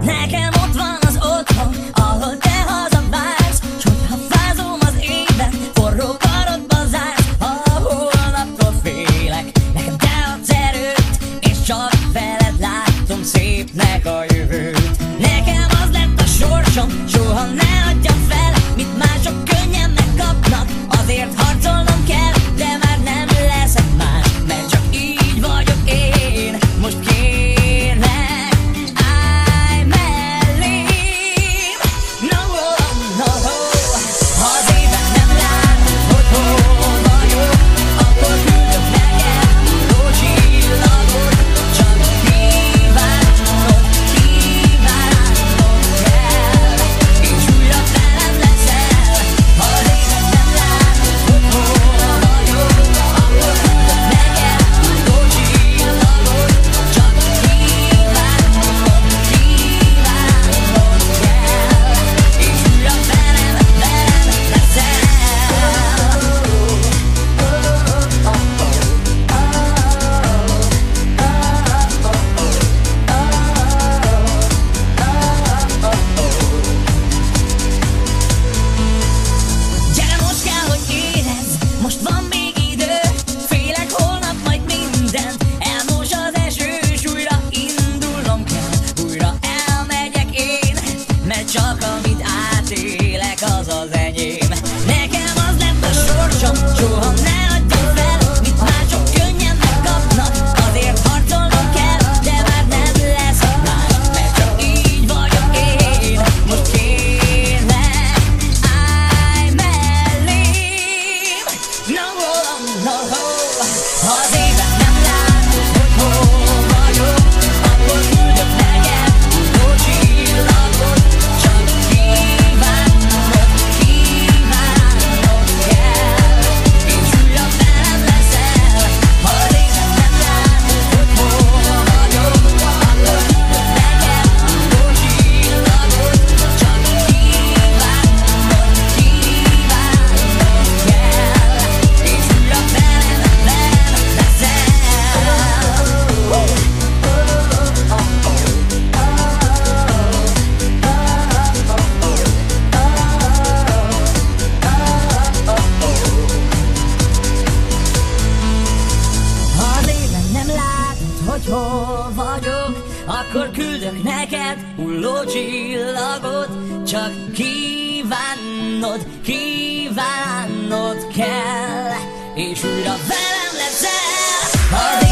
Nekem ott van az otthon, ahol te hazavársz, s hogyha fázom az éjben, forró karodba zársz. Ha holnaptól félek, nekem te adsz erőt, és csak veled látom szépnek a jövőt. Nekem az lett a sorsom, soha ne adjam fel, mit mások könnyen megkapnak, azért harcolnom kell, de már nem leszek más, mert csak így vagyok én. Most kérlek, állj mellém. No, no, no. Ha az éven nem látod, hogy hol vagyok, akkor küldök neked újó csillagot. Csak kívánnom, kívánnom kell, és újra velem leszel. Ha az éven nem látod, hogy hol vagyok, akkor küldök neked újó csillagot. Csak kívánnom, kívánnom kell, és újra velem leszel. Gyere, most kell, hogy érezd, most van még idő. Félek, holnap majd mindent elmos az eső, és újra indulnom kell, újra elmegyek én, mert csak amit átélek, az az enyém. Nekem az lett a sorsom, soha ne adjam fel, mit mások könnyen megkapnak, azért harcolnom kell, de már nem leszek más, mert csak így vagyok én. Most kérlek, állj mellém. No, no, no. Ha az éven nem látod, hogy hol vagyok, akkor küldök neked újó csillagot. Csak kívánnom, kívánnom kell, és újra velem leszel. Ha az éven nem látod, hogy hol vagyok, akkor küldök neked újó csillagot. Csak kívánnom, kívánnom kell, és újra velem leszel. Ha az éven nem látod, hogy hol vagyok, akkor küldök neked hulló csillagot. Csak kívánod, kívánod kell, és újra velem leszel. Ha az